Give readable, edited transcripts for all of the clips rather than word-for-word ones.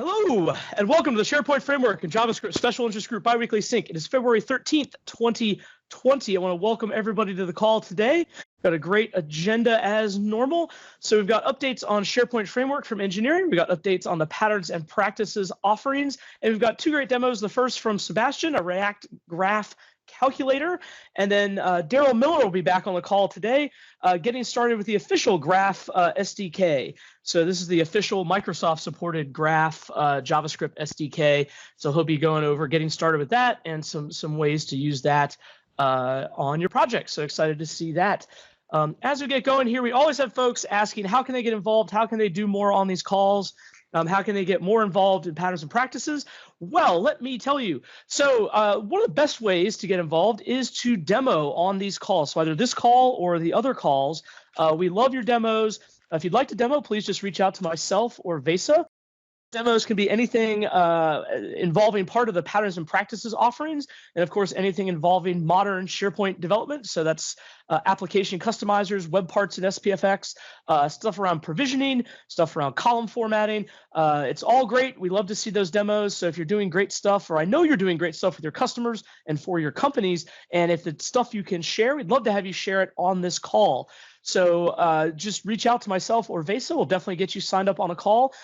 Hello, and welcome to the SharePoint Framework and JavaScript Special Interest Group Biweekly Sync. It is February 13th, 2020. I want to welcome everybody to the call today. We've got a great agenda as normal. So we've got updates on SharePoint Framework from engineering. We've got updates on the patterns and practices offerings. And we've got two great demos. The first from Sébastien, a React Graph calculator, and then Darrel Miller will be back on the call today, getting started with the official Graph SDK. So this is the official Microsoft supported Graph JavaScript SDK. So he'll be going over getting started with that and some ways to use that on your project. So excited to see that. As we get going here, we always have folks asking, how can they get involved? How can they do more on these calls? How can they get more involved in patterns and practices? Well, let me tell you. So one of the best ways to get involved is to demo on these calls. So either this call or the other calls. We love your demos. If you'd like to demo, please just reach out to myself or Vesa. Demos can be anything involving part of the patterns and practices offerings, and of course, anything involving modern SharePoint development. So that's application customizers, web parts in SPFx, stuff around provisioning, stuff around column formatting. It's all great. We love to see those demos. So if you're doing great stuff, or I know you're doing great stuff with your customers and for your companies, and if it's stuff you can share, we'd love to have you share it on this call. So just reach out to myself or Vesa. We'll definitely get you signed up on a call.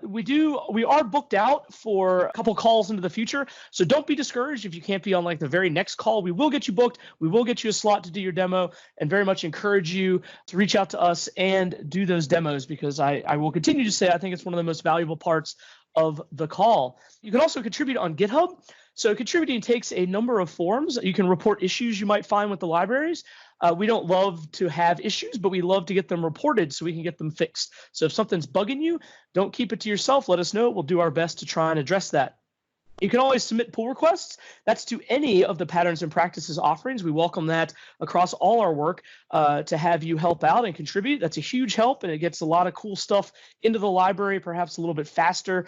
We are booked out for a couple calls into the future. So don't be discouraged if you can't be on like the very next call. We will get you booked. We will get you a slot to do your demo, and very much encourage you to reach out to us and do those demos, because I will continue to say I think it's one of the most valuable parts of the call. You can also contribute on GitHub. So contributing takes a number of forms. You can report issues you might find with the libraries. We don't love to have issues, but we love to get them reported so we can get them fixed. So if something's bugging you, don't keep it to yourself. Let us know. We'll do our best to try and address that. You can always submit pull requests. That's to any of the patterns and practices offerings. We welcome that across all our work to have you help out and contribute. That's a huge help, and it gets a lot of cool stuff into the library, perhaps a little bit faster,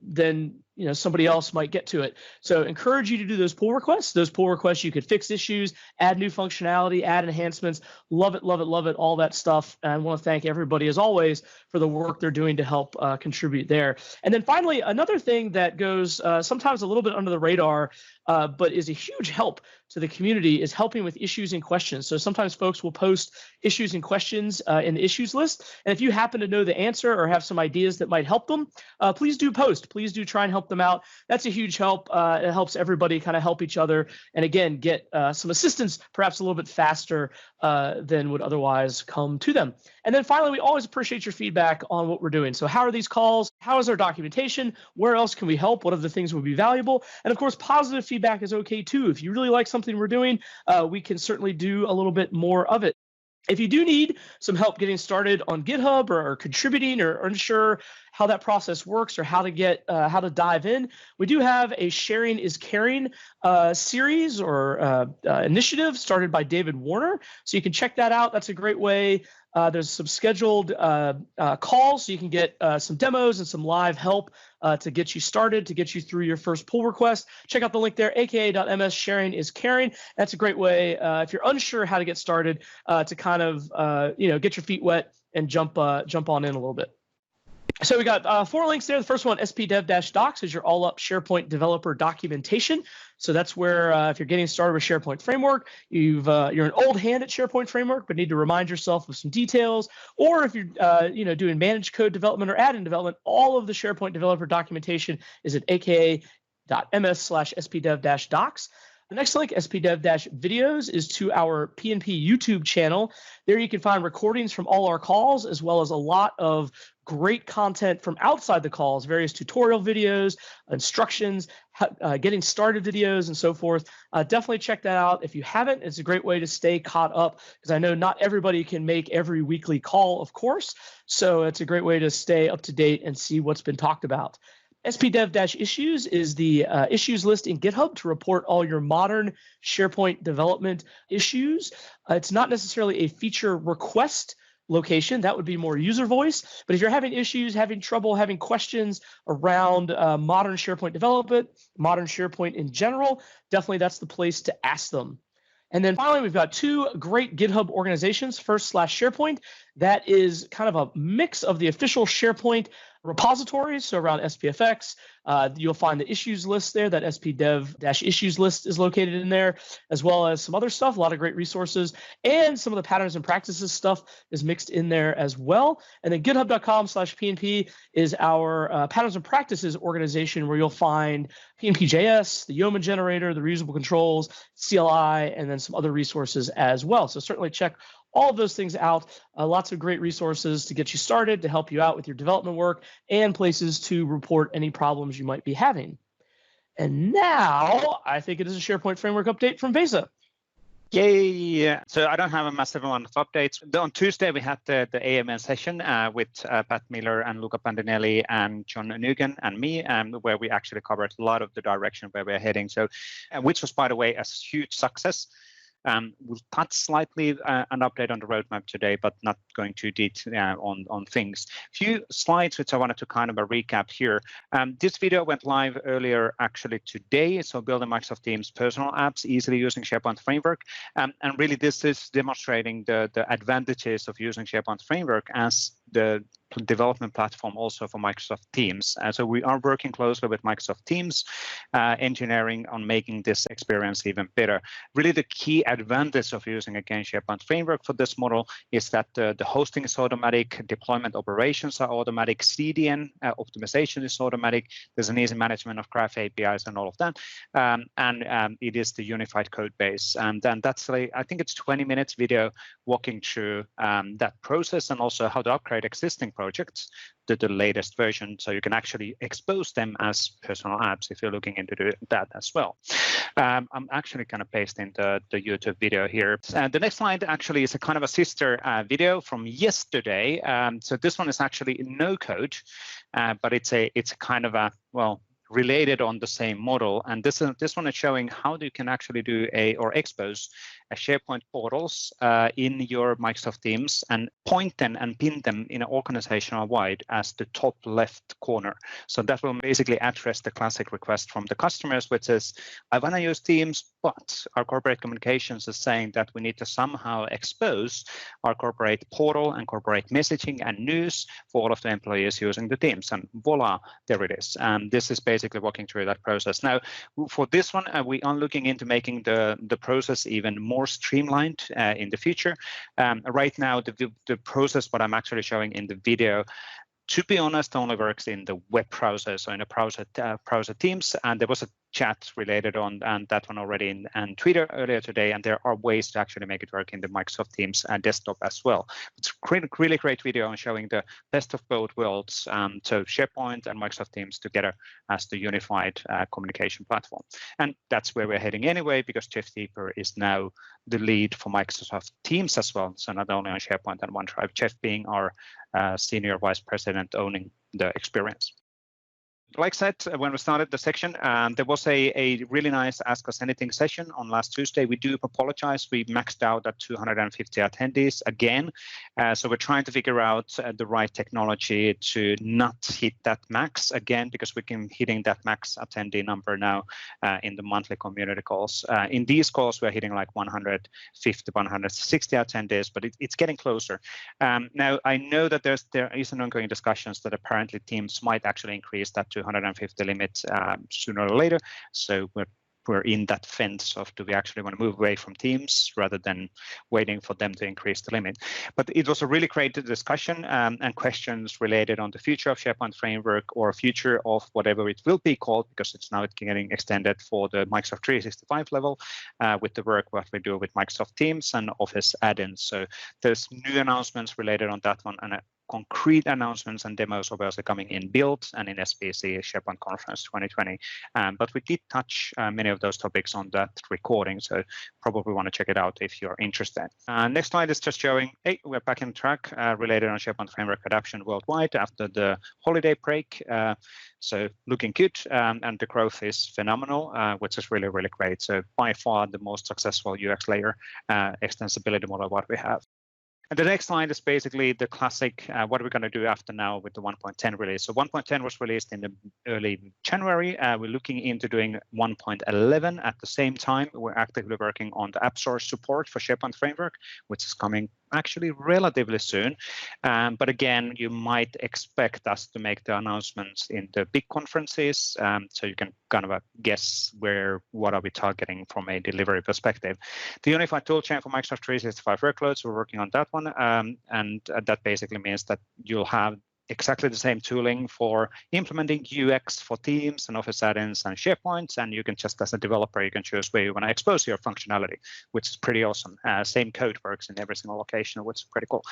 than somebody else might get to it. So encourage you to do those pull requests. Those pull requests, you could fix issues, add new functionality, add enhancements. Love it, love it, love it, all that stuff. And I want to thank everybody, as always, for the work they're doing to help contribute there. And then finally, another thing that goes sometimes a little bit under the radar, but is a huge help to the community, is helping with issues and questions. So sometimes folks will post issues and questions in the issues list. And if you happen to know the answer or have some ideas that might help them, please do post. Please do try and help them out. That's a huge help. It helps everybody kind of help each other. And again, get some assistance perhaps a little bit faster than would otherwise come to them. And then finally, we always appreciate your feedback on what we're doing. So how are these calls? How is our documentation? Where else can we help? What other things would be valuable? And of course, positive feedback is okay too. If you really like something we're doing, we can certainly do a little bit more of it. If you do need some help getting started on GitHub or contributing or unsure how that process works or how to dive in, we do have a Sharing is Caring series or initiative started by David Warner. So you can check that out. That's a great way. There's some scheduled calls, so you can get some demos and some live help to get you started, to get you through your first pull request. Check out the link there, aka.ms Sharing is Caring. That's a great way, if you're unsure how to get started, to kind of get your feet wet and jump on in a little bit. So we got 4 links there. The first one, SPDev-docs, is your all-up SharePoint developer documentation. So that's where if you're getting started with SharePoint Framework, you're an old hand at SharePoint Framework, but need to remind yourself of some details. Or if you're doing managed code development or add-in development, all of the SharePoint developer documentation is at aka.ms/spdev-docs. The next link, SPDev-videos, is to our PnP YouTube channel. There you can find recordings from all our calls, as well as a lot of great content from outside the calls, various tutorial videos, instructions, getting started videos, and so forth. Definitely check that out. If you haven't, it's a great way to stay caught up, because I know not everybody can make every weekly call, of course. So it's a great way to stay up to date and see what's been talked about. SPDev-issues is the issues list in GitHub to report all your modern SharePoint development issues. It's not necessarily a feature request location. That would be more user voice. But if you're having issues, having trouble, having questions around modern SharePoint development, modern SharePoint in general, definitely that's the place to ask them. And then finally, we've got 2 great GitHub organizations. First, /SharePoint. That is kind of a mix of the official SharePoint repositories, so around SPFx. You'll find the issues list there. That spdev-issues list is located in there, as well as some other stuff, a lot of great resources, and some of the patterns and practices stuff is mixed in there as well. And then github.com/PnP is our patterns and practices organization, where you'll find PnP.js, the Yeoman generator, the reusable controls, CLI, and then some other resources as well. So certainly check all of those things out. Lots of great resources to get you started, to help you out with your development work, and places to report any problems you might be having. And now I think it is a SharePoint Framework update from Vesa. Yay! So I don't have a massive amount of updates. On Tuesday, we had the AMN session with Pat Miller and Luca Pandinelli and John Nugan and me, where we actually covered a lot of the direction where we're heading. So, which was, by the way, a huge success. We'll touch slightly an update on the roadmap today, but not going too deep on things. Few slides which I wanted to kind of recap here. This video went live earlier actually today, so building Microsoft Teams personal apps easily using SharePoint Framework. And really this is demonstrating the advantages of using SharePoint Framework as the development platform also for Microsoft Teams. So we are working closely with Microsoft Teams engineering on making this experience even better. Really the key advantage of using again SharePoint Framework for this model is that the hosting is automatic, deployment operations are automatic, CDN optimization is automatic, there's an easy management of Graph APIs and all of that, and it is the unified code base. And then that's like, I think it's 20 minutes video walking through that process, and also how to upgrade existing projects to the latest version, so you can actually expose them as personal apps if you're looking into that as well. I'm actually going to paste in the YouTube video here. The next slide actually is a kind of a sister video from yesterday. So this one is actually no code, but it's a kind of a, well, related on the same model. And this one is showing how you can actually do or expose SharePoint portals in your Microsoft Teams and point them and pin them in an organizational wide as the top left corner. So that will basically address the classic request from the customers, which is, I want to use Teams, but our corporate communications is saying that we need to somehow expose our corporate portal and corporate messaging and news for all of the employees using the Teams. And voila, there it is. This is basically walking through that process. Now, for this one, we are looking into making the process even more streamlined in the future. Right now, the process, what I'm actually showing in the video, to be honest, only works in the web browser, so in a browser Teams. And there was a chat related on that one already in Twitter earlier today, and there are ways to actually make it work in the Microsoft Teams desktop as well. It's a really great video on showing the best of both worlds, so SharePoint and Microsoft Teams together as the unified communication platform. And that's where we're heading anyway, because Jeff Deeper is now the lead for Microsoft Teams as well, so not only on SharePoint and OneDrive, Jeff being our senior vice president owning the experience. Like I said, when we started the section, there was a really nice Ask Us Anything session on last Tuesday. We do apologize. We maxed out at 250 attendees again. So we're trying to figure out the right technology to not hit that max again, because we can hitting that max attendee number now in the monthly community calls. In these calls, we're hitting like 150, 160 attendees, but it's getting closer. Now, I know that there is an ongoing discussions that apparently Teams might actually increase that to 150 limit sooner or later. So we're in that fence of, do we actually want to move away from Teams rather than waiting for them to increase the limit? But it was a really great discussion and questions related on the future of SharePoint Framework, or future of whatever it will be called, because it's now getting extended for the Microsoft 365 level with the work what we do with Microsoft Teams and Office add-ins. So there's new announcements related on that one, and concrete announcements and demos obviously coming in Build and in SPC, SharePoint Conference 2020. But we did touch many of those topics on that recording, so probably want to check it out if you're interested. Next slide is just showing, hey, we're back on track related on SharePoint Framework adoption worldwide after the holiday break. So looking good, and the growth is phenomenal, which is really, really great. So by far the most successful UX layer extensibility model what we have. And the next slide is basically the classic, what are we going to do after now with the 1.10 release? So 1.10 was released in the early January. We're looking into doing 1.11 at the same time. We're actively working on the app source support for SharePoint Framework, which is coming actually relatively soon. But again, you might expect us to make the announcements in the big conferences, so you can kind of guess what are we targeting from a delivery perspective. The unified toolchain for Microsoft 365 workloads, we're working on that one, and that basically means that you'll have exactly the same tooling for implementing UX for Teams and Office add-ins and SharePoints, and you can just, as a developer, you can choose where you want to expose your functionality, which is pretty awesome. Same code works in every single location, which is pretty cool.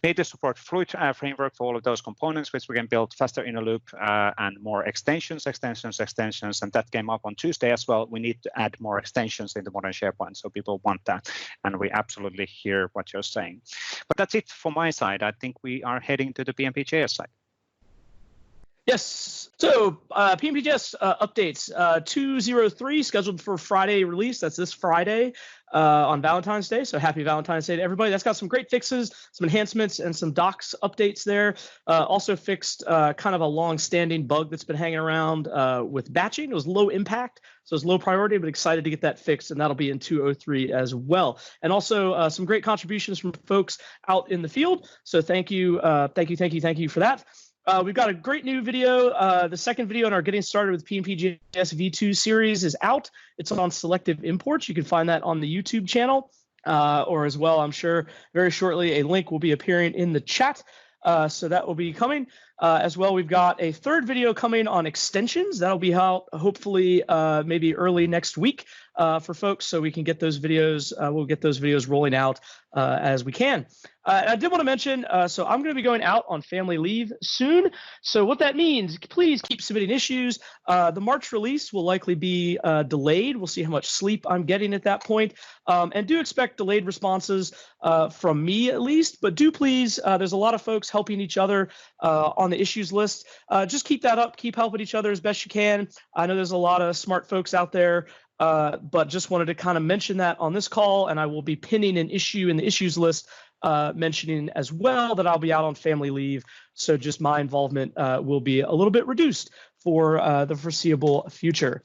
Native support Fluid framework for all of those components, which we can build faster in a loop and more extensions, and that came up on Tuesday as well. We need to add more extensions in the modern SharePoint, so people want that, and we absolutely hear what you're saying. But that's it for my side. I think we are heading to the PnP.js side. Yes. So PnP.js updates 2.03 scheduled for Friday release. That's this Friday on Valentine's Day. So happy Valentine's Day to everybody. That's got some great fixes, some enhancements, and some docs updates there. Also fixed kind of a long-standing bug that's been hanging around with batching. It was low impact, so it's low priority, but excited to get that fixed, and that'll be in 2.03 as well. And also some great contributions from folks out in the field. So thank you for that. We've got a great new video. The second video in our Getting Started with PnP.js V2 series is out. It's on selective imports. You can find that on the YouTube channel, or as well, I'm sure very shortly a link will be appearing in the chat. So that will be coming. As well, we've got a third video coming on extensions. That'll be out hopefully maybe early next week for folks, so we can get those videos. We'll get those videos rolling out as we can. I did want to mention, so I'm going to be going out on family leave soon. So what that means, please keep submitting issues. The March release will likely be delayed. We'll see how much sleep I'm getting at that point. And do expect delayed responses from me at least. But do please, there's a lot of folks helping each other on the issues list. Just keep that up. Keep helping each other as best you can. I know there's a lot of smart folks out there. But just wanted to kind of mention that on this call, and I will be pinning an issue in the issues list mentioning as well that I'll be out on family leave. So just my involvement will be a little bit reduced for the foreseeable future.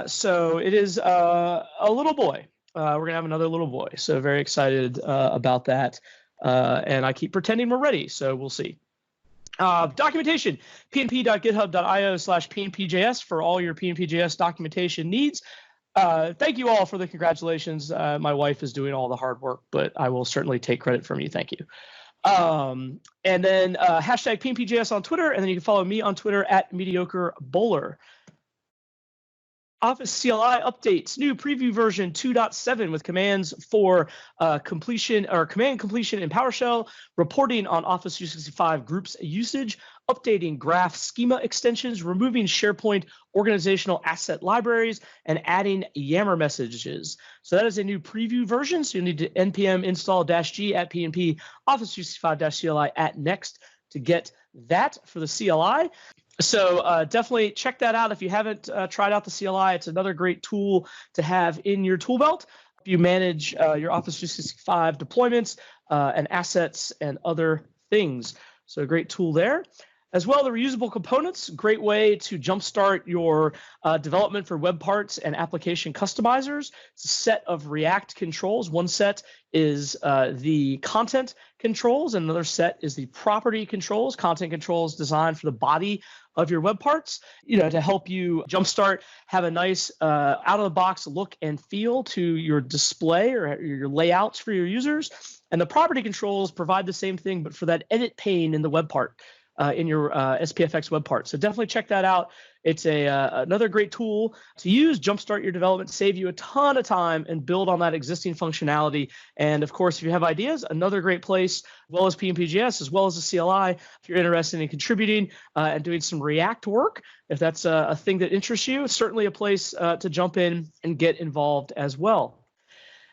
So it is a little boy. We're going to have another little boy. So very excited about that. And I keep pretending we're ready. So we'll see. Documentation, pnp.github.io/pnpjs for all your PnP.js documentation needs. Thank you all for the congratulations. My wife is doing all the hard work, but I will certainly take credit from you. Thank you. And then hashtag PnP.js on Twitter, and then you can follow me on Twitter at MediocreBowler. Office CLI updates, new preview version 2.7 with commands for completion or command completion in PowerShell, reporting on Office 365 groups usage, updating graph schema extensions, removing SharePoint organizational asset libraries, and adding Yammer messages. So that is a new preview version. So you'll need to npm install-g at PnP Office 365-CLI at next to get that for the CLI. So definitely check that out if you haven't tried out the CLI. It's another great tool to have in your tool belt. If you manage your Office 365 deployments and assets and other things. So a great tool there. As well, the reusable components, great way to jumpstart your development for web parts and application customizers. It's a set of React controls. One set is the content controls, and another set is the property controls. Content controls designed for the body of your web parts, to help you jumpstart, have a nice out-of-the-box look and feel to your display or your layouts for your users. And the property controls provide the same thing, but for that edit pane in the web part. In your SPFx web part. So definitely check that out. It's another great tool to use, jumpstart your development, save you a ton of time, and build on that existing functionality. And of course, if you have ideas, another great place, as well as PnP.js, as well as the CLI, if you're interested in contributing and doing some React work, if that's a thing that interests you, it's certainly a place to jump in and get involved as well.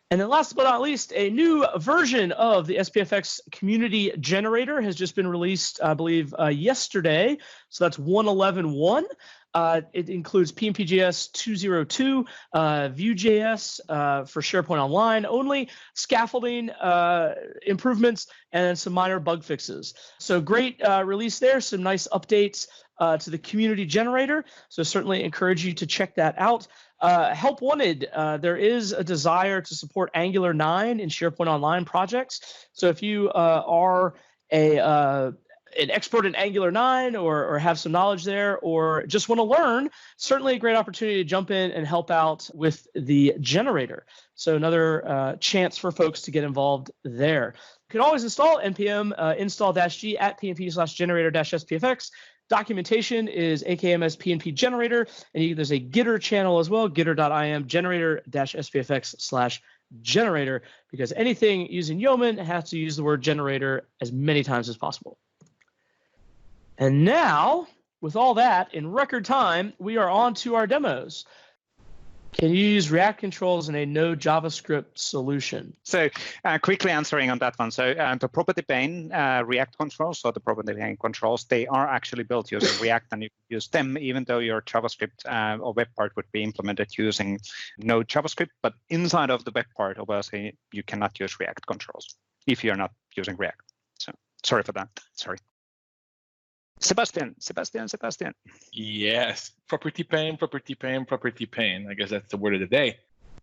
And then last but not least, a new version of the SPFx community generator has just been released, I believe, yesterday. So that's 1.11.1. It includes PnP.js 2.02, Vue.js for SharePoint Online only, scaffolding improvements, and some minor bug fixes. So great release there, some nice updates to the community generator. So certainly encourage you to check that out. Help wanted, there is a desire to support Angular 9 in SharePoint Online projects. So if you are an expert in Angular 9 or have some knowledge there or just want to learn, certainly a great opportunity to jump in and help out with the generator. So another chance for folks to get involved there. You can always install npm install-g at pnp/generator-spfx. Documentation is AKMS PnP generator, and there's a Gitter channel as well, gitter.im generator-spfx/generator, because anything using Yeoman has to use the word generator as many times as possible. And now, with all that in record time, we are on to our demos. Can you use React controls in a no JavaScript solution? So quickly answering on that one. So the property pane React controls, or the property pane controls, they are actually built using React, and you can use them even though your JavaScript or web part would be implemented using no JavaScript. But inside of the web part, obviously, you cannot use React controls if you're not using React. So sorry for that. Sorry. Sebastian. Yes, property pane. I guess that's the word of the day.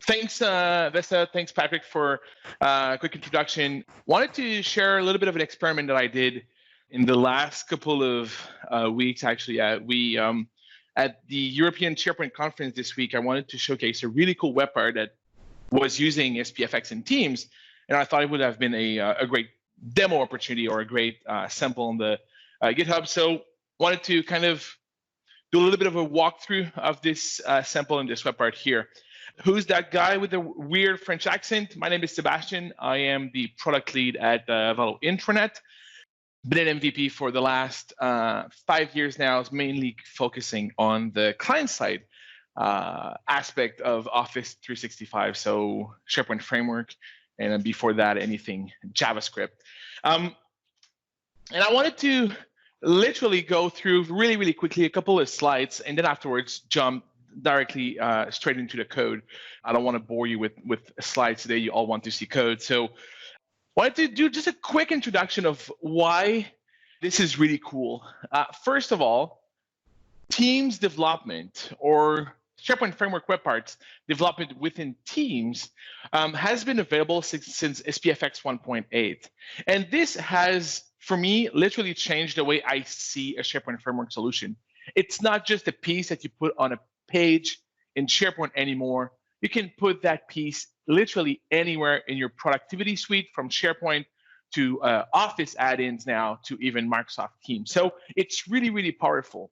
Thanks, Vesa. Thanks, Patrick, for a quick introduction. Wanted to share a little bit of an experiment that I did in the last couple of weeks. Actually, we at the European SharePoint conference this week, I wanted to showcase a really cool web part that was using SPFx and Teams, and I thought it would have been a great demo opportunity or a great sample on the GitHub. So wanted to kind of do a little bit of a walkthrough of this sample and this web part here. Who's that guy with the weird French accent? My name is Sébastien. I am the product lead at Valo Intranet. Been an MVP for the last 5 years now, mainly focusing on the client side aspect of Office 365. So SharePoint Framework, and then before that, anything JavaScript. And I wanted to literally go through really, really quickly a couple of slides, and then afterwards jump directly straight into the code. I don't want to bore you with slides today. You all want to see code. So I wanted to do just a quick introduction of why this is really cool. First of all, Teams development or SharePoint Framework web parts development within Teams has been available since SPFx 1.8. And this has, for me, literally changed the way I see a SharePoint Framework solution. It's not just a piece that you put on a page in SharePoint anymore. You can put that piece literally anywhere in your productivity suite, from SharePoint to Office add-ins now to even Microsoft Teams. So it's really, really powerful.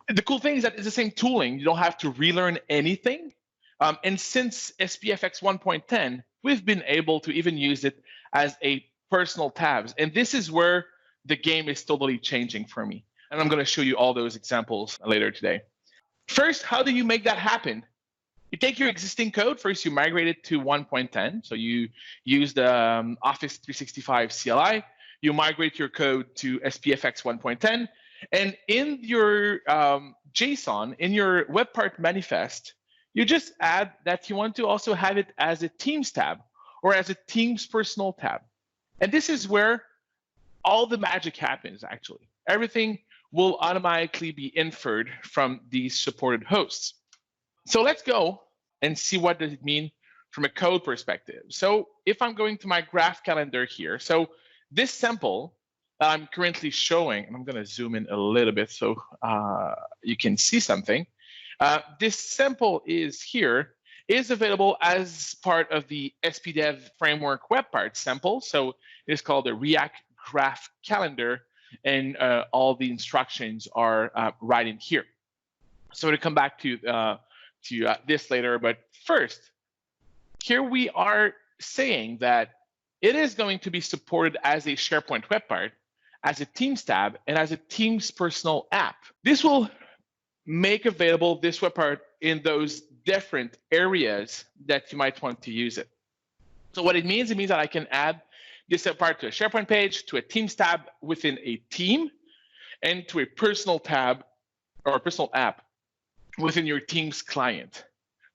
The cool thing is that it's the same tooling. You don't have to relearn anything. And since SPFx 1.10, we've been able to even use it as a personal tabs. And this is where the game is totally changing for me. And I'm going to show you all those examples later today. First, how do you make that happen? You take your existing code. First, you migrate it to 1.10. So you use the Office 365 CLI. You migrate your code to SPFx 1.10. And in your JSON, in your web part manifest, you just add that you want to also have it as a Teams tab or as a Teams personal tab. And this is where all the magic happens, actually. Everything will automatically be inferred from these supported hosts. So let's go and see what does it mean from a code perspective. So if I'm going to my graph calendar here, so this sample I'm currently showing, and I'm going to zoom in a little bit so you can see something. This sample is available as part of the SPDev framework web part sample. So it's called the React Graph Calendar, and all the instructions are right in here. So to come back to this later, but first, here we are saying that it is going to be supported as a SharePoint web part, as a Teams tab, and as a Teams personal app. This will make available this web part in those different areas that you might want to use it. So what it means that I can add this web part to a SharePoint page, to a Teams tab within a team, and to a personal tab or a personal app within your Teams client.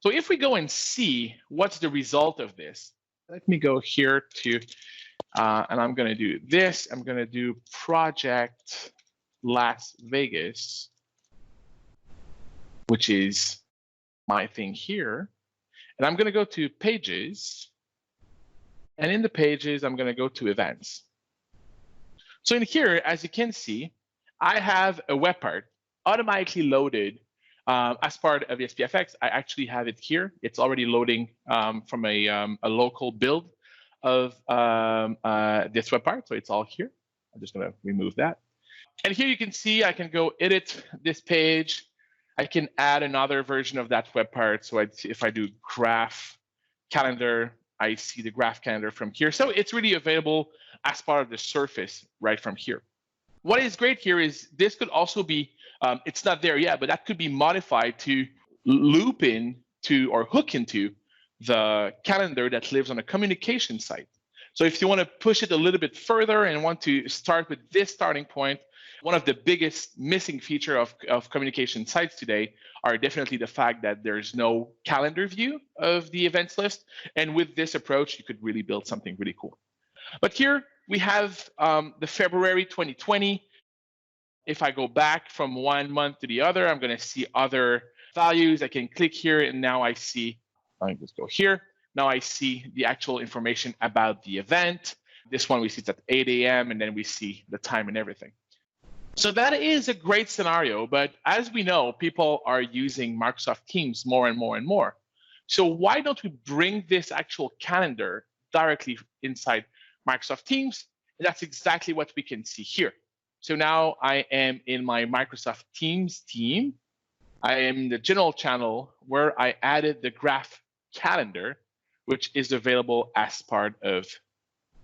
So if we go and see what's the result of this, let me go here to, and I'm going to do this. I'm going to do project Las Vegas, which is my thing here. And I'm going to go to pages. And in the pages, I'm going to go to events. So in here, as you can see, I have a web part automatically loaded as part of the SPFx. I actually have it here. It's already loading from a local build of this web part. So it's all here. I'm just going to remove that. And here you can see I can go edit this page. I can add another version of that web part. So if I do graph calendar, I see the graph calendar from here. So it's really available as part of the surface right from here. What is great here is this could also be, it's not there yet, but that could be modified to loop into or hook into the calendar that lives on a communication site. So if you want to push it a little bit further and want to start with this starting point, one of the biggest missing feature of communication sites today are definitely the fact that there's no calendar view of the events list. And with this approach, you could really build something really cool. But here we have the February 2020. If I go back from 1 month to the other, I'm going to see other values. I can click here, and now I see, let me just go here. Now I see the actual information about the event. This one we see it's at 8 a.m., and then we see the time and everything. So that is a great scenario, but as we know, people are using Microsoft Teams more and more and more. So why don't we bring this actual calendar directly inside Microsoft Teams? And that's exactly what we can see here. So now I am in my Microsoft Teams team. I am in the general channel where I added the graph calendar, which is available as part of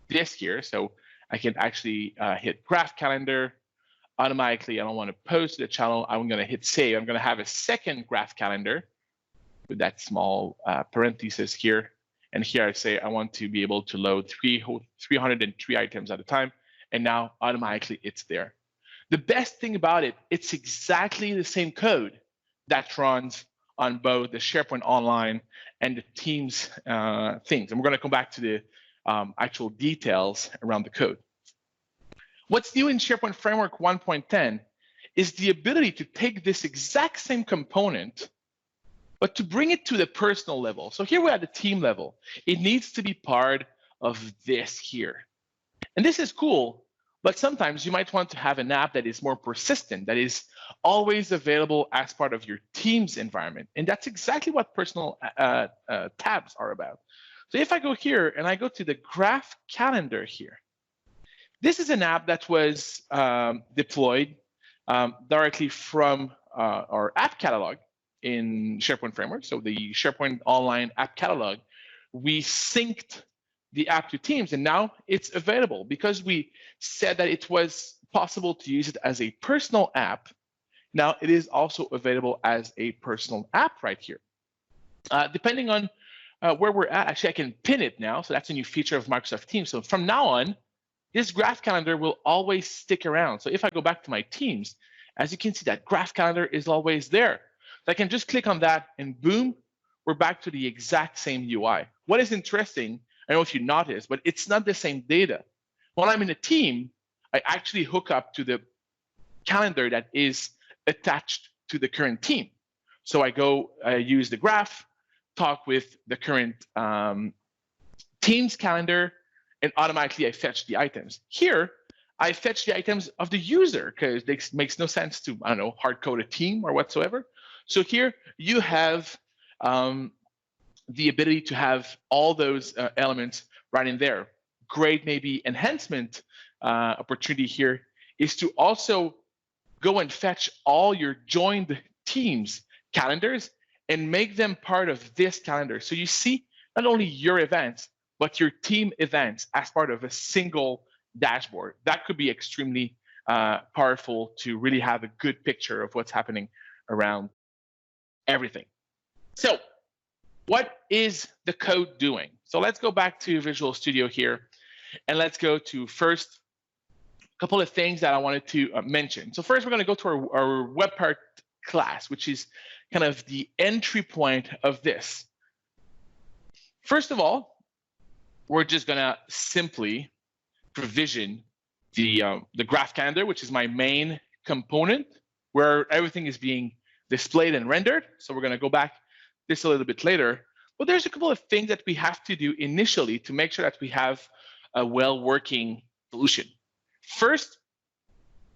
this here. So I can actually hit graph calendar. Automatically, I don't want to post to the channel. I'm going to hit save. I'm going to have a second graph calendar with that small parenthesis here. And here I say I want to be able to load 303 items at a time. And now automatically it's there. The best thing about it, it's exactly the same code that runs on both the SharePoint Online and the Teams things. And we're going to come back to the actual details around the code. What's new in SharePoint Framework 1.10 is the ability to take this exact same component, but to bring it to the personal level. So here we're at the team level. It needs to be part of this here. And this is cool, but sometimes you might want to have an app that is more persistent, that is always available as part of your Teams environment. And that's exactly what personal tabs are about. So if I go here and I go to the graph calendar here, this is an app that was deployed directly from our app catalog in SharePoint Framework. So the SharePoint Online app catalog, we synced the app to Teams, and now it's available. Because we said that it was possible to use it as a personal app, now it is also available as a personal app right here. Depending on where we're at, actually I can pin it now. So that's a new feature of Microsoft Teams. So from now on, this graph calendar will always stick around. So if I go back to my Teams, as you can see, that graph calendar is always there. So I can just click on that and boom, we're back to the exact same UI. What is interesting, I don't know if you noticed, but it's not the same data. When I'm in a team, I actually hook up to the calendar that is attached to the current team. So I use the graph, talk with the current Teams calendar, and automatically I fetch the items. Here, I fetch the items of the user because it makes no sense to, I don't know, hard code a team or whatsoever. So here you have the ability to have all those elements right in there. Great maybe enhancement opportunity here is to also go and fetch all your joined teams calendars and make them part of this calendar. So you see not only your events, but your team events as part of a single dashboard. That could be extremely powerful to really have a good picture of what's happening around everything. So what is the code doing? So let's go back to Visual Studio here, and let's go to first a couple of things that I wanted to mention. So first, we're going to go to our web part class, which is kind of the entry point of this. First of all, we're just going to simply provision the graph calendar, which is my main component, where everything is being displayed and rendered. So we're going to go back this a little bit later. But there's a couple of things that we have to do initially to make sure that we have a well-working solution. First,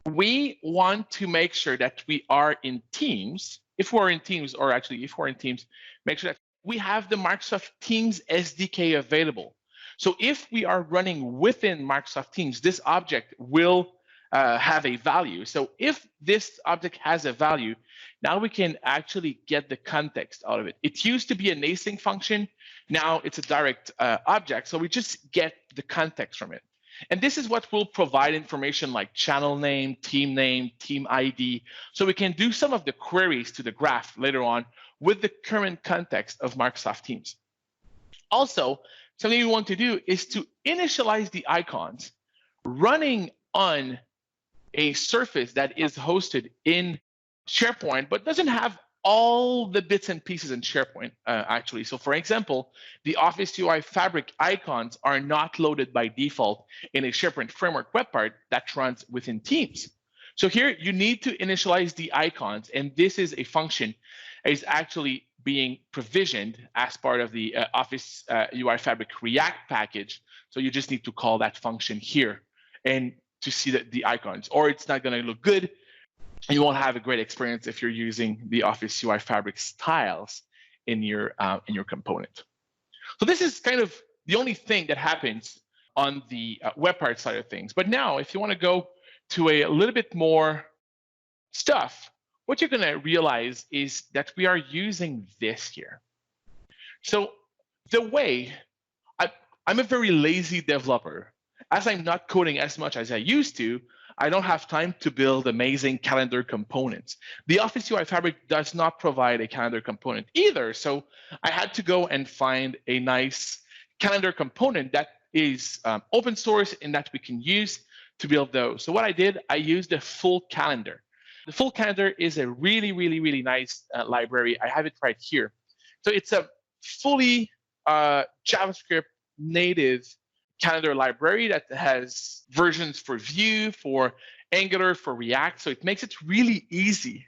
we want to make sure that we are in Teams. If we're in Teams, or actually if we're in Teams, make sure that we have the Microsoft Teams SDK available. So if we are running within Microsoft Teams, this object will have a value. So if this object has a value, now we can actually get the context out of it. It used to be an async function. Now it's a direct object. So we just get the context from it. And this is what will provide information like channel name, team ID. So we can do some of the queries to the graph later on with the current context of Microsoft Teams. Also, something we want to do is to initialize the icons running on a surface that is hosted in SharePoint, but doesn't have all the bits and pieces in SharePoint, actually. So for example, the Office UI Fabric icons are not loaded by default in a SharePoint Framework web part that runs within Teams. So here you need to initialize the icons, and this is a function that is actually being provisioned as part of the Office UI Fabric React package. So you just need to call that function here and to see the icons, or it's not going to look good. You won't have a great experience if you're using the Office UI Fabric styles in your component. So this is kind of the only thing that happens on the web part side of things. But now, if you want to go to a little bit more stuff, what you're going to realize is that we are using this here. So the way I'm a very lazy developer. As I'm not coding as much as I used to, I don't have time to build amazing calendar components. The Office UI Fabric does not provide a calendar component either. So I had to go and find a nice calendar component that is open source and that we can use to build those. So what I did, I used the full calendar. The full calendar is a really, really, really nice library. I have it right here. So it's a fully JavaScript native calendar library that has versions for Vue, for Angular, for React. So it makes it really easy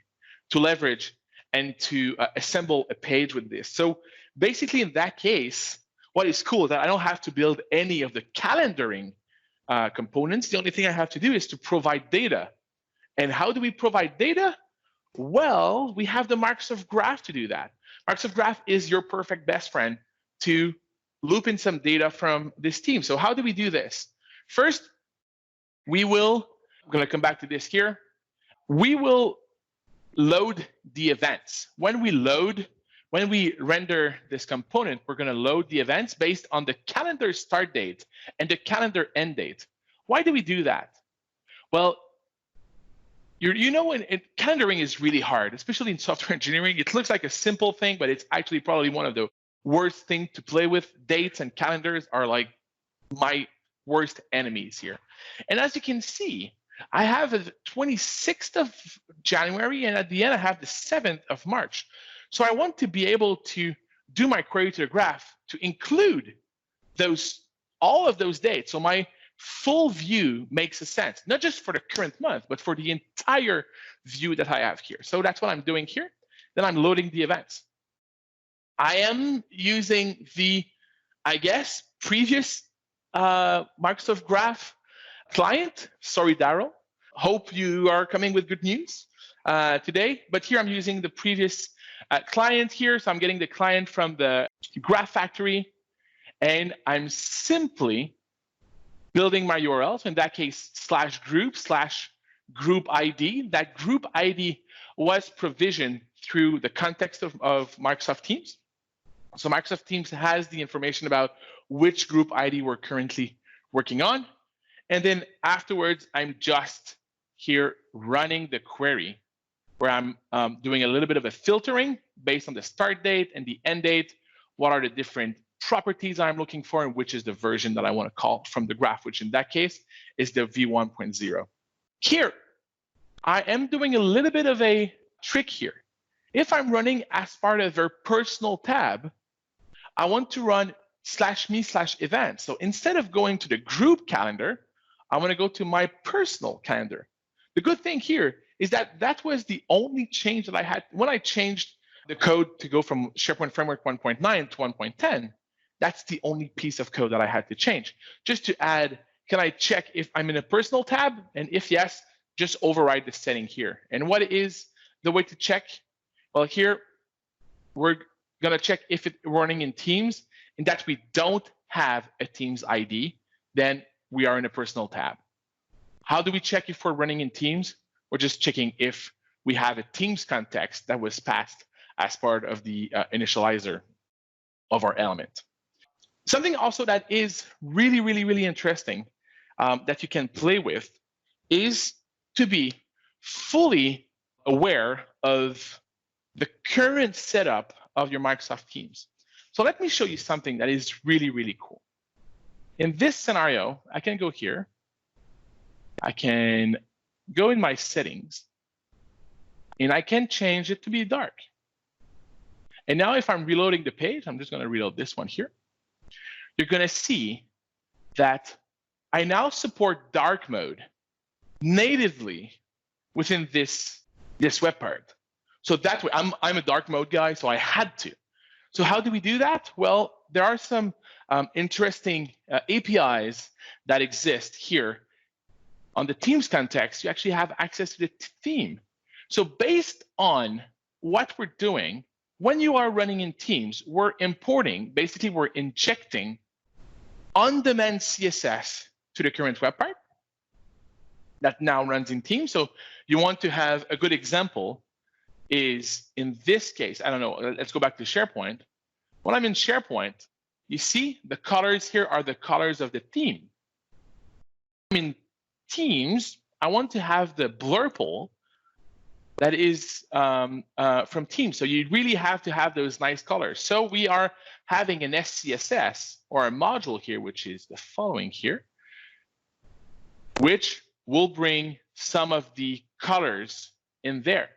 to leverage and to assemble a page with this. So basically in that case, what is cool is that I don't have to build any of the calendaring components. The only thing I have to do is to provide data. And how do we provide data? Well, we have the Microsoft Graph to do that. Microsoft Graph is your perfect best friend to loop in some data from this team. So how do we do this? First, I'm going to come back to this here. We will load the events. When we render this component, we're going to load the events based on the calendar start date and the calendar end date. Why do we do that? Well, calendaring is really hard, especially in software engineering. It looks like a simple thing, but it's actually probably one of the worst thing to play with. Dates and calendars are like my worst enemies here. And as you can see, I have the 26th of January, and at the end, I have the 7th of March. So I want to be able to do my query to the graph to include all of those dates. So my full view makes a sense, not just for the current month, but for the entire view that I have here. So that's what I'm doing here. Then I'm loading the events. I am using the, previous Microsoft Graph client. Sorry, Darrel. Hope you are coming with good news today. But here I'm using the previous client here. So I'm getting the client from the Graph Factory, and I'm simply building my URL. So in that case, /group ID. That group ID was provisioned through the context of Microsoft Teams. So Microsoft Teams has the information about which group ID we're currently working on. And then afterwards, I'm just here running the query where I'm doing a little bit of a filtering based on the start date and the end date. What are the different properties I'm looking for, and which is the version that I want to call from the graph, which in that case is the v1.0. Here, I am doing a little bit of a trick here. If I'm running as part of a personal tab, I want to run /me/event. So instead of going to the group calendar, I want to go to my personal calendar. The good thing here is that that was the only change that I had when I changed the code to go from SharePoint Framework 1.9 to 1.10. That's the only piece of code that I had to change. Just to add, can I check if I'm in a personal tab? And if yes, just override the setting here. And what is the way to check? Well, here we're going to check if it's running in Teams, and that we don't have a Teams ID, then we are in a personal tab. How do we check if we're running in Teams? We're just checking if we have a Teams context that was passed as part of the initializer of our element. Something also that is really, really, really interesting that you can play with is to be fully aware of the current setup of your Microsoft Teams. So let me show you something that is really, really cool. In this scenario, I can go here. I can go in my settings, and I can change it to be dark. And now if I'm reloading the page, I'm just going to reload this one here. You're going to see that I now support dark mode natively within this web part. So that way, I'm a dark mode guy, so I had to. So how do we do that? Well, there are some interesting APIs that exist here. On the Teams context, you actually have access to the theme. So based on what we're doing, when you are running in Teams, we're importing, basically we're injecting on-demand CSS to the current web part that now runs in Teams. So you want to have a good example is in this case, I don't know, let's go back to SharePoint. When I'm in SharePoint, you see the colors here are the colors of the theme. In Teams, I want to have the blurple that is from Teams. So you really have to have those nice colors. So we are having an SCSS or a module here, which is the following here, which will bring some of the colors in there.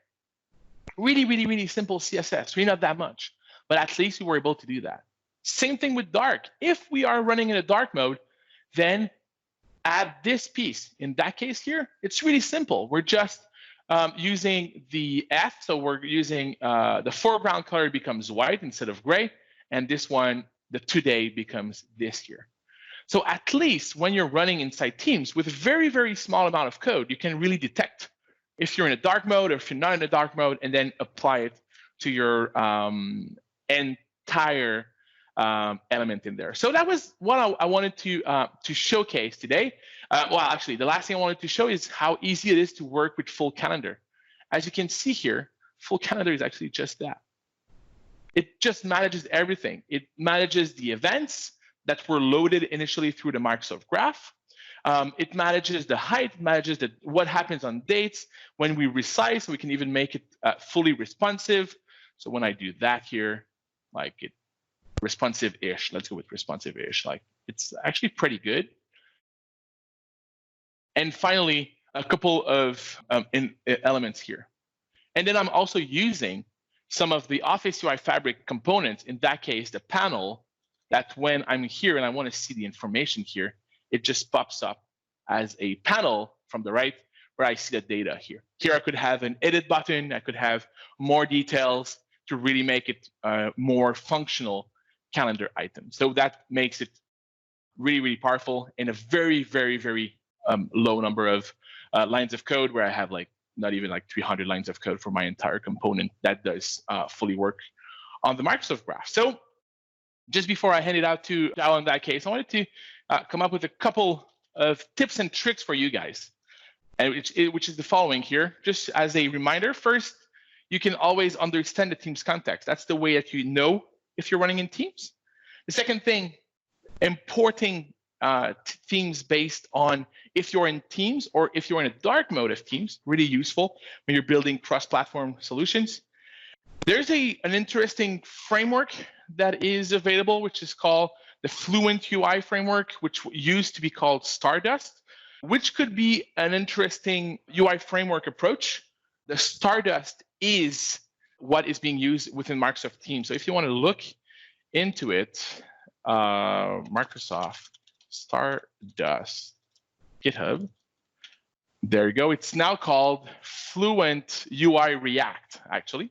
Really, really, really simple CSS, really not that much, but at least we were able to do that. Same thing with dark. If we are running in a dark mode, then add this piece. In that case here, it's really simple. We're just using the F, so we're using the foreground color becomes white instead of gray, and this one, the today becomes this here. So at least when you're running inside Teams with a very, very small amount of code, you can really detect if you're in a dark mode or if you're not in a dark mode, and then apply it to your entire element in there. So that was what I wanted to showcase today. Well, actually, the last thing I wanted to show is how easy it is to work with full calendar. As you can see here, full calendar is actually just that. It just manages everything. It manages the events that were loaded initially through the Microsoft Graph. It manages the height, manages what happens on dates. When we resize, we can even make it fully responsive. So when I do that here, like it responsive-ish, let's go with responsive-ish, like it's actually pretty good. And finally, a couple of elements here. And then I'm also using some of the Office UI Fabric components, in that case, the panel, that when I'm here and I want to see the information here, it just pops up as a panel from the right where I see the data here. Here I could have an edit button. I could have more details to really make it more functional calendar item. So that makes it really, really powerful in a very, very, very low number of lines of code, where I have like not even like 300 lines of code for my entire component that does fully work on the Microsoft Graph. So just before I hand it out to Darrel in that case, I wanted to come up with a couple of tips and tricks for you guys, and which is the following here. Just as a reminder, first, you can always understand the Teams context. That's the way that you know if you're running in Teams. The second thing, importing themes based on if you're in Teams or if you're in a dark mode of Teams, really useful when you're building cross-platform solutions. There's an interesting framework that is available, which is called the Fluent UI framework, which used to be called Stardust, which could be an interesting UI framework approach. The Stardust is what is being used within Microsoft Teams. So if you want to look into it, Microsoft Stardust GitHub. There you go. It's now called Fluent UI React, actually.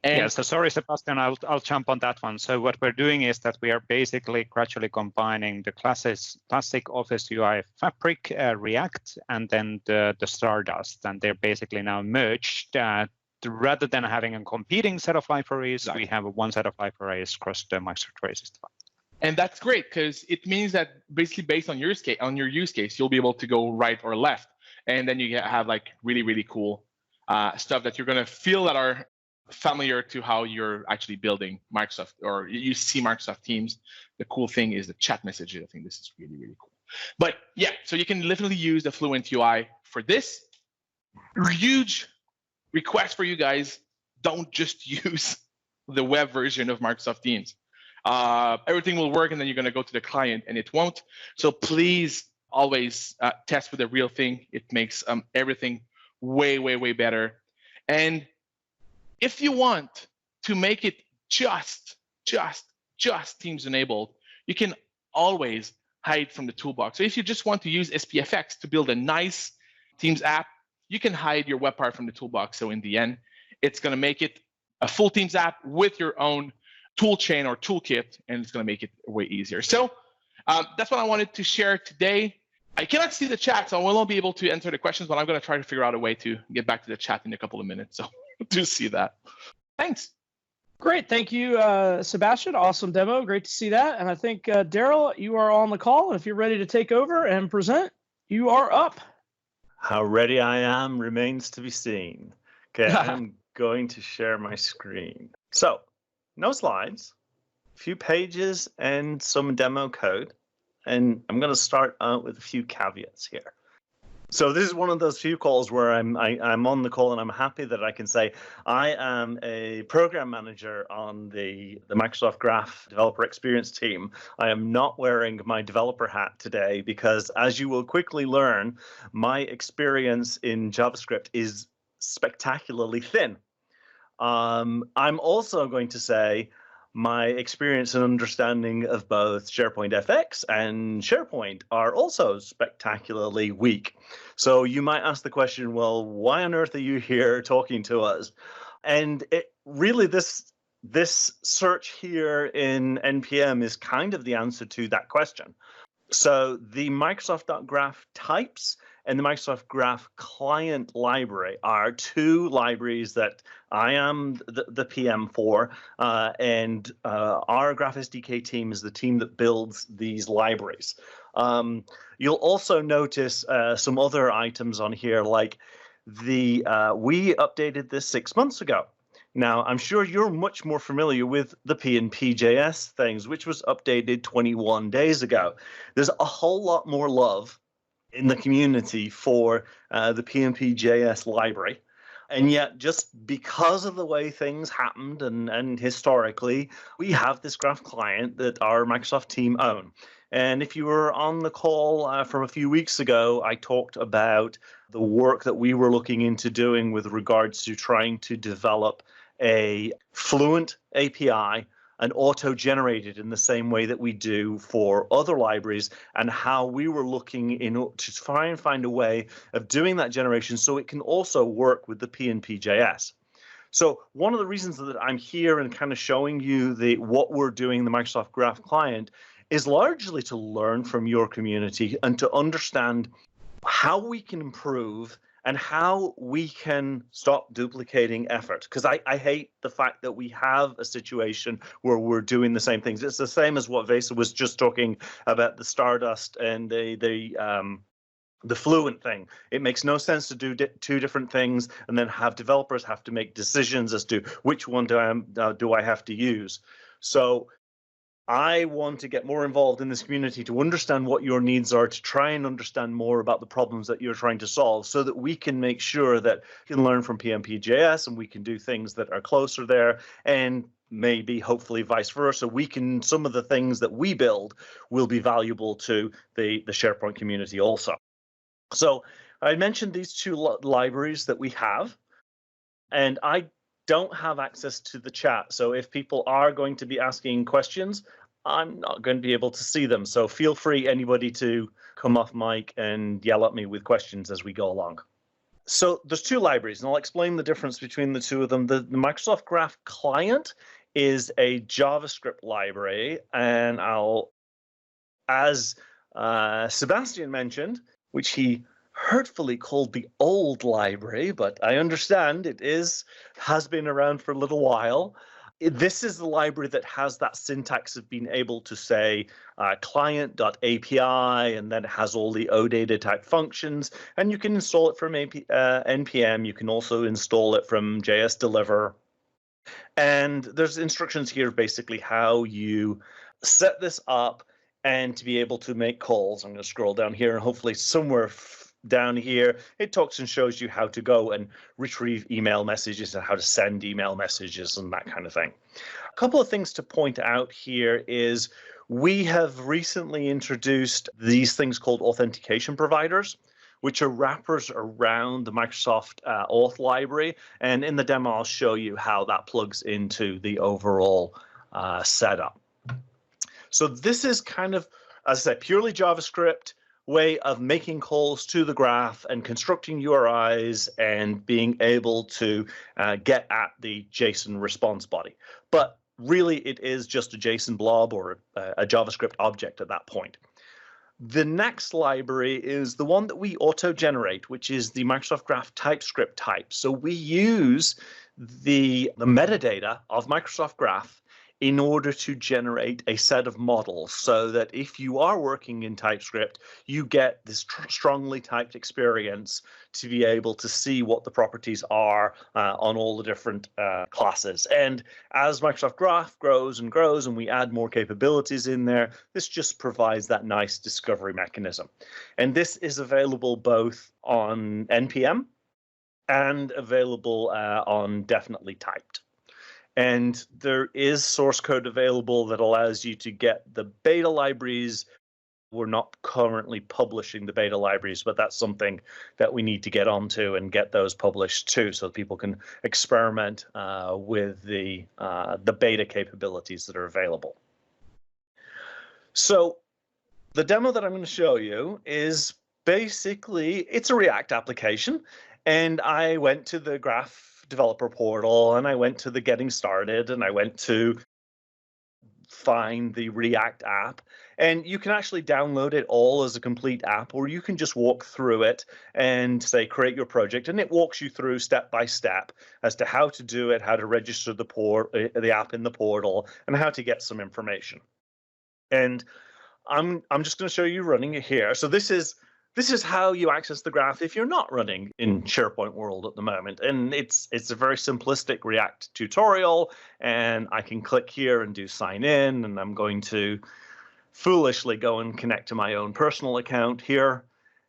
And yeah, so sorry, Sebastian, I'll jump on that one. So what we're doing is that we are basically gradually combining the classic Office UI Fabric, React, and then the Stardust, and they're basically now merged. Rather than having a competing set of libraries, exactly, we have one set of libraries across the Microsoft 365. And that's great because it means that basically based on your use case, you'll be able to go right or left, and then you have like really, really cool stuff that you're going to feel that are familiar to how you're actually building Microsoft, or you see Microsoft Teams. The cool thing is the chat messages. I think this is really, really cool. But yeah, so you can literally use the Fluent UI for this. Huge request for you guys: don't just use the web version of Microsoft Teams. Everything will work, and then you're going to go to the client, and it won't. So please always test with the real thing. It makes everything way, way, way better. And if you want to make it just Teams enabled, you can always hide from the toolbox. So if you just want to use SPFx to build a nice Teams app, you can hide your web part from the toolbox. So in the end, it's going to make it a full Teams app with your own tool chain or toolkit, and it's going to make it way easier. So that's what I wanted to share today. I cannot see the chat, so I won't be able to answer the questions, but I'm going to try to figure out a way to get back to the chat in a couple of minutes. So do see that. Thanks. Great. Thank you, Sebastian. Awesome demo. Great to see that. And I think, Darrel, you are on the call. And if you're ready to take over and present, you are up. How ready I am remains to be seen. Okay, I'm going to share my screen. So, no slides, a few pages, and some demo code. And I'm going to start out with a few caveats here. So this is one of those few calls where I'm on the call, and I'm happy that I can say I am a program manager on the Microsoft Graph developer experience team. I am not wearing my developer hat today because, as you will quickly learn, my experience in JavaScript is spectacularly thin. I'm also going to say my experience and understanding of both SharePoint FX and SharePoint are also spectacularly weak. So you might ask the question, well, why on earth are you here talking to us? And it really, this search here in NPM is kind of the answer to that question. So the Microsoft.graph types and the Microsoft Graph client library are two libraries that I am the PM for, and our Graph SDK team is the team that builds these libraries. You'll also notice some other items on here, like we updated this 6 months ago. Now, I'm sure you're much more familiar with the PnP.js things, which was updated 21 days ago. There's a whole lot more love in the community for the PnP.js library. And yet, just because of the way things happened and historically, we have this Graph client that our Microsoft team own. And if you were on the call from a few weeks ago, I talked about the work that we were looking into doing with regards to trying to develop a Fluent API and auto-generated in the same way that we do for other libraries, and how we were looking to try and find a way of doing that generation so it can also work with the PnP.js. So one of the reasons that I'm here and kind of showing you what we're doing in the Microsoft Graph client is largely to learn from your community and to understand how we can improve and how we can stop duplicating effort. Because I hate the fact that we have a situation where we're doing the same things. It's the same as what Vesa was just talking about, the Stardust and the Fluent thing. It makes no sense to do two different things and then have developers have to make decisions as to which one do I have to use. So I want to get more involved in this community to understand what your needs are, to try and understand more about the problems that you're trying to solve so that we can make sure that we can learn from PnP.js and we can do things that are closer there, and maybe hopefully vice versa. Some of the things that we build will be valuable to the SharePoint community also. So I mentioned these two libraries that we have. And I don't have access to the chat. So if people are going to be asking questions, I'm not going to be able to see them. So feel free, anybody, to come off mic and yell at me with questions as we go along. So there's two libraries, and I'll explain the difference between the two of them. The Microsoft Graph Client is a JavaScript library, and as Sébastien mentioned, which he hurtfully called the old library, but I understand it has been around for a little while. This is the library that has that syntax of being able to say client.api, and then it has all the OData type functions, and you can install it from npm. You can also install it from JSDeliver. And there's instructions here basically how you set this up and to be able to make calls. I'm going to scroll down here, and hopefully somewhere down here, it talks and shows you how to go and retrieve email messages and how to send email messages and that kind of thing. A couple of things to point out here is we have recently introduced these things called authentication providers, which are wrappers around the Microsoft Auth library. And in the demo, I'll show you how that plugs into the overall setup. So this is kind of, as I said, purely JavaScript way of making calls to the graph and constructing URIs and being able to get at the JSON response body. But really, it is just a JSON blob or a JavaScript object at that point. The next library is the one that we auto-generate, which is the Microsoft Graph TypeScript type. So we use the metadata of Microsoft Graph in order to generate a set of models, so that if you are working in TypeScript, you get this strongly typed experience to be able to see what the properties are on all the different classes. And as Microsoft Graph grows and grows and we add more capabilities in there, this just provides that nice discovery mechanism. And this is available both on NPM and available on definitely typed. And there is source code available that allows you to get the beta libraries. We're not currently publishing the beta libraries, but that's something that we need to get onto and get those published too, so people can experiment with the beta capabilities that are available. So the demo that I'm going to show you is basically, it's a React application. And I went to the Graph developer portal, and I went to the getting started, and I went to find the React app, and you can actually download it all as a complete app, or you can just walk through it and say create your project, and it walks you through step by step as to how to do it, how to register the app in the portal, and how to get some information. And I'm just going to show you running it here. So this is how you access the graph if you're not running in SharePoint World at the moment. And it's a very simplistic React tutorial, and I can click here and do sign in, and I'm going to foolishly go and connect to my own personal account here,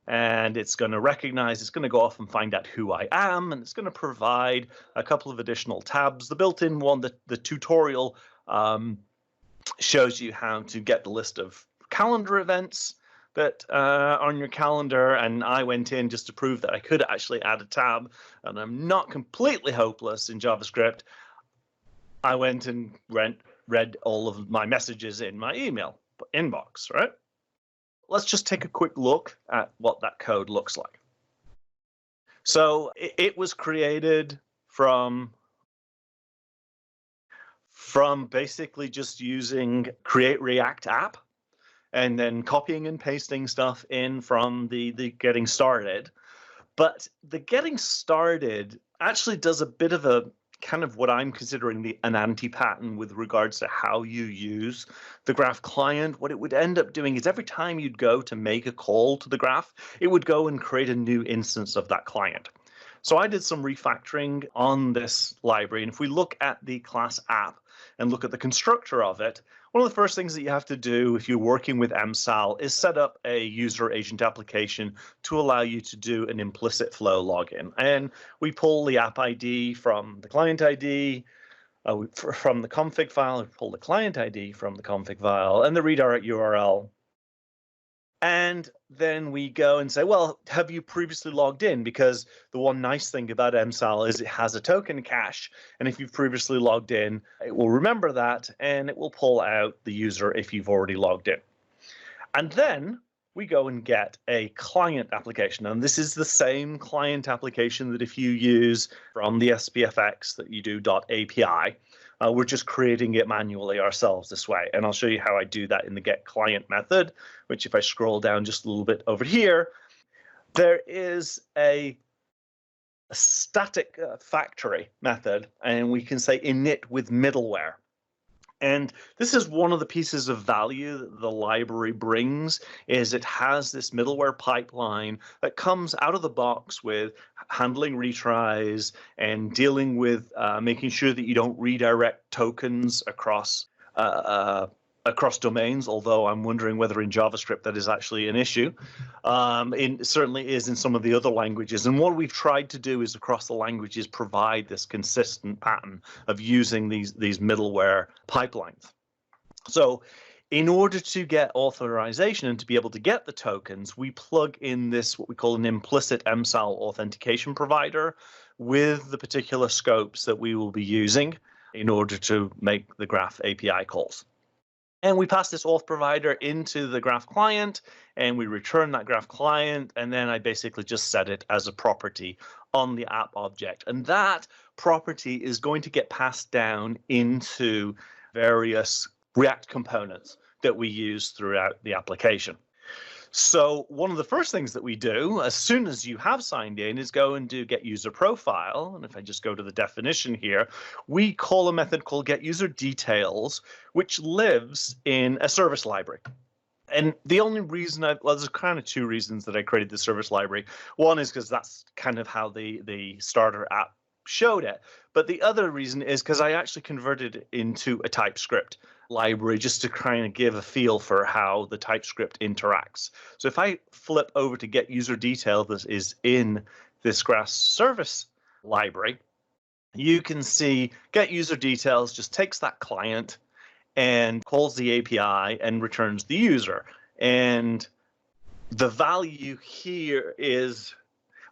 and it's going to recognize, it's going to go off and find out who I am, and it's going to provide a couple of additional tabs. The built-in one, the tutorial shows you how to get the list of calendar events that on your calendar, and I went in just to prove that I could actually add a tab, and I'm not completely hopeless in JavaScript. I went and read all of my messages in my email inbox, right? Let's just take a quick look at what that code looks like. So it was created from basically just using create React app, and then copying and pasting stuff in from the getting started. But the getting started actually does a bit of a kind of what I'm considering an anti-pattern with regards to how you use the Graph client. What it would end up doing is every time you'd go to make a call to the Graph, it would go and create a new instance of that client. So I did some refactoring on this library, and if we look at the class app and look at the constructor of it, one of the first things that you have to do if you're working with MSAL is set up a user agent application to allow you to do an implicit flow login. And we pull the app ID from the client ID, from the config file, we pull the client ID from the config file, and the redirect URL And then we go and say, well, have you previously logged in? Because the one nice thing about MSAL is it has a token cache. And if you've previously logged in, it will remember that and it will pull out the user if you've already logged in. And then we go and get a client application. And this is the same client application that if you use from the SPFx that you do .api. We're just creating it manually ourselves this way. And I'll show you how I do that in the get client method, which if I scroll down just a little bit over here, there is a static factory method, and we can say init with middleware. And this is one of the pieces of value that the library brings, is it has this middleware pipeline that comes out of the box with handling retries and dealing with making sure that you don't redirect tokens across domains, although I'm wondering whether in JavaScript that is actually an issue. It certainly is in some of the other languages. And what we've tried to do is across the languages provide this consistent pattern of using these middleware pipelines. So in order to get authorization and to be able to get the tokens, we plug in this, what we call an implicit MSAL authentication provider with the particular scopes that we will be using in order to make the Graph API calls. And we pass this auth provider into the Graph client, and we return that Graph client, and then I basically just set it as a property on the app object. And that property is going to get passed down into various React components that we use throughout the application. So one of the first things that we do as soon as you have signed in is go and do get user profile. And if I just go to the definition here, we call a method called get user details, which lives in a service library. And the only reason well, there's kind of two reasons that I created the service library. One is because that's kind of how the starter app showed it. But the other reason is because I actually converted it into a TypeScript library just to kind of give a feel for how the TypeScript interacts. So if I flip over to get user detail that is in this Graph service library, you can see get user details just takes that client and calls the API and returns the user. And the value here is,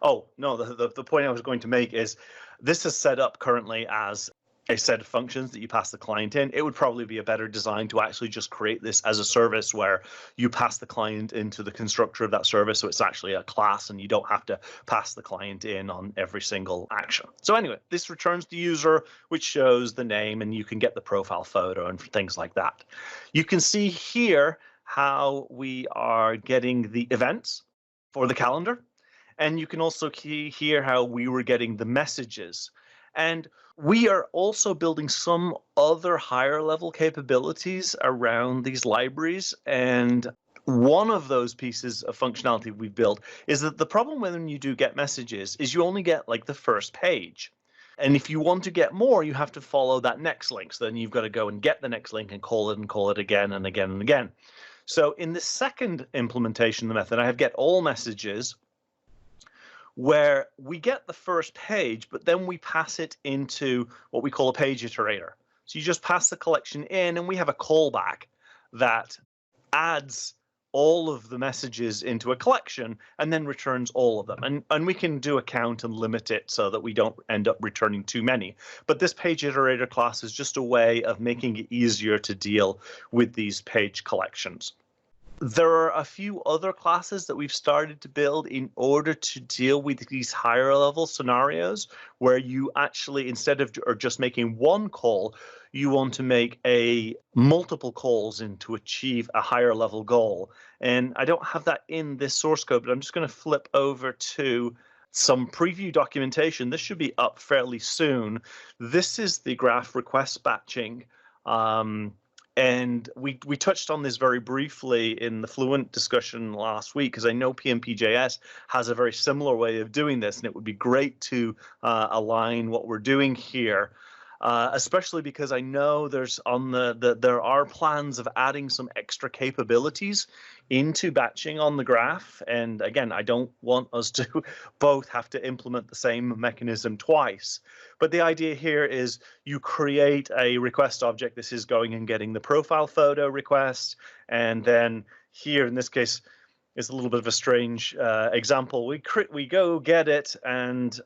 oh, no, the point I was going to make is this is set up currently as a set of functions that you pass the client in. It would probably be a better design to actually just create this as a service where you pass the client into the constructor of that service. So it's actually a class and you don't have to pass the client in on every single action. So anyway, this returns the user, which shows the name, and you can get the profile photo and things like that. You can see here how we are getting the events for the calendar. And you can also hear how we were getting the messages. And we are also building some other higher level capabilities around these libraries. And one of those pieces of functionality we've built is that the problem when you do get messages is you only get like the first page. And if you want to get more, you have to follow that next link. So then you've got to go and get the next link and call it again and again and again. So in the second implementation of the method, I have get all messages, where we get the first page, but then we pass it into what we call a page iterator. So you just pass the collection in, and we have a callback that adds all of the messages into a collection and then returns all of them. And we can do a count and limit it so that we don't end up returning too many. But this page iterator class is just a way of making it easier to deal with these page collections. There are a few other classes that we've started to build in order to deal with these higher level scenarios where you actually, instead of just making one call, you want to make multiple calls in to achieve a higher level goal. And I don't have that in this source code, but I'm just going to flip over to some preview documentation. This should be up fairly soon. This is the Graph request batching. And we touched on this very briefly in the Fluent discussion last week, because I know PnP.js has a very similar way of doing this, and it would be great to align what we're doing here, especially because I know there are plans of adding some extra capabilities into batching on the Graph. And again, I don't want us to both have to implement the same mechanism twice. But the idea here is you create a request object. This is going and getting the profile photo request. And then here, in this case, is a little bit of a strange example. We go get it, and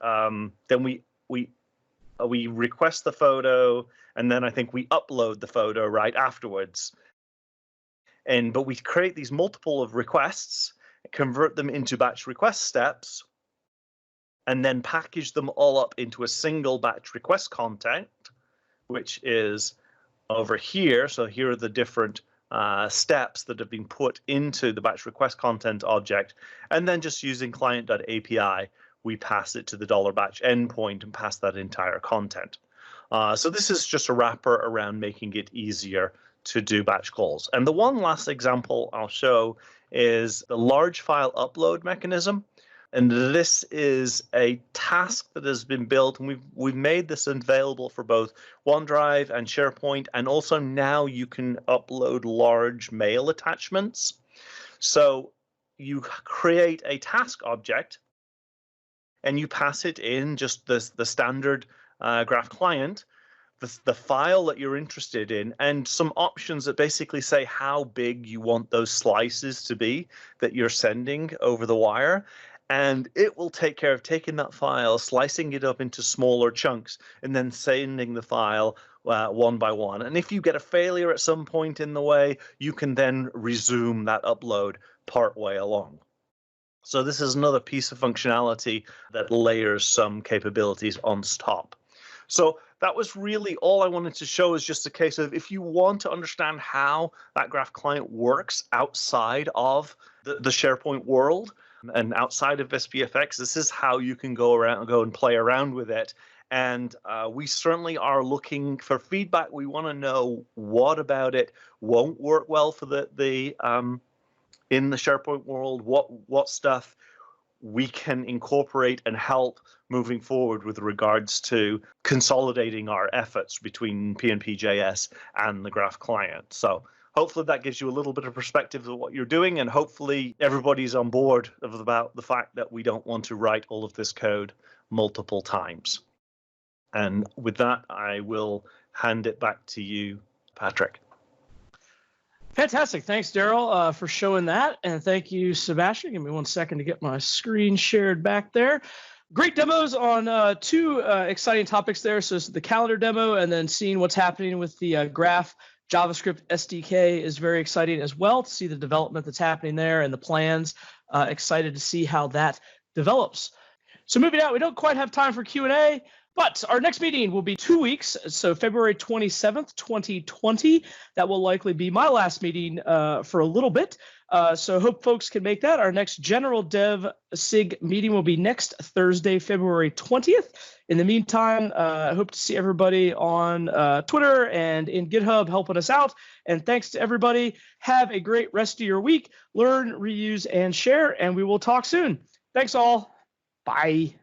then we request the photo, and then I think we upload the photo right afterwards. But we create these multiple of requests, convert them into batch request steps, and then package them all up into a single batch request content, which is over here. So here are the different steps that have been put into the batch request content object. And then just using client.api, we pass it to the $batch endpoint and pass that entire content. So this is just a wrapper around making it easier to do batch calls. And the one last example I'll show is the large file upload mechanism. And this is a task that has been built, and we've made this available for both OneDrive and SharePoint, and also now you can upload large mail attachments. So you create a task object, and you pass it in just the standard Graph client, the file that you're interested in, and some options that basically say how big you want those slices to be that you're sending over the wire. And it will take care of taking that file, slicing it up into smaller chunks, and then sending the file one by one. And if you get a failure at some point in the way, you can then resume that upload partway along. So this is another piece of functionality that layers some capabilities on top. So that was really all I wanted to show, is just a case of if you want to understand how that Graph client works outside of the SharePoint world and outside of SPFx, this is how you can go and play around with it. And we certainly are looking for feedback. We want to know what about it won't work well for the in the SharePoint world, what stuff we can incorporate and help moving forward with regards to consolidating our efforts between PnP.js and the Graph client. So hopefully that gives you a little bit of perspective of what you're doing, and hopefully everybody's on board about the fact that we don't want to write all of this code multiple times. And with that, I will hand it back to you, Patrick. Fantastic. Thanks, Darrel, for showing that. And thank you, Sébastien. Give me 1 second to get my screen shared back there. Great demos on two exciting topics there. So the calendar demo, and then seeing what's happening with the Graph JavaScript SDK is very exciting as well, to see the development that's happening there and the plans. Excited to see how that develops. So moving out, we don't quite have time for Q&A. But our next meeting will be 2 weeks, so February 27th, 2020. That will likely be my last meeting for a little bit. So hope folks can make that. Our next general dev SIG meeting will be next Thursday, February 20th. In the meantime, I hope to see everybody on Twitter and in GitHub helping us out. And thanks to everybody. Have a great rest of your week. Learn, reuse, and share, and we will talk soon. Thanks all. Bye.